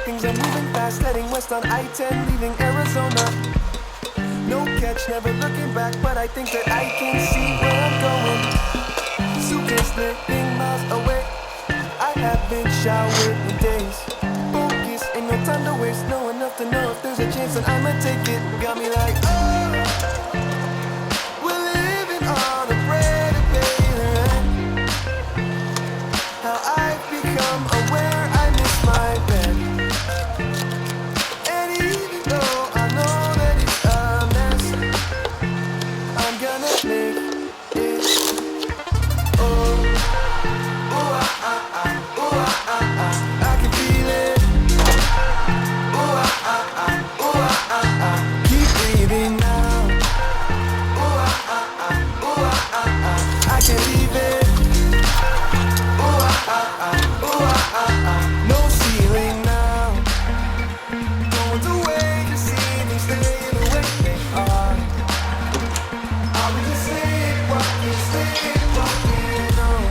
things are moving fast, heading west on I-10, leaving Arizona. No catch, never looking back, but I think that I can see where I'm going. Suitcase living miles away, I haven't showered in days. Focus, ain't no time to waste, know enough to know if there's a chance that I'ma take it. Got me like, oh, we're living on a bread of pain. How I've become aware I miss my bed. And even though I know that it's a mess, I'm gonna make it. Oh, ooh, ah, ah, ah, ooh, ah, ah, ah, I can feel it. Ooh, ah, ah, ah, ooh, ah, ah, ah, keep breathing now. Ooh, ah, ah, ah, ooh, ah, ah, ah, I can't leave it. Ooh, ah, ah, ah, ooh, ah, ah, ah, no ceiling now. Going away, you see me staying away they are. Are we just sleepwalking on?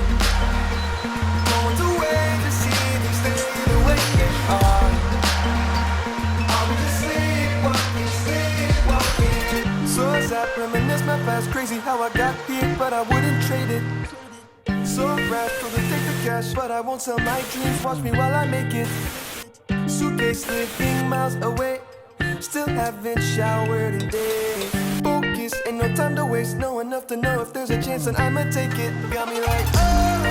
Going away, you see me staying away they are. Are we just sleepwalking? So as I reminisce my past, crazy how I got here, but I wouldn't trade it. So wrathful to take the cash, but I won't sell my dreams. Watch me while I make it. Suitcase living miles away, still haven't showered in days. Focus, ain't no time to waste, know enough to know if there's a chance that I'ma take it. Got me like, oh,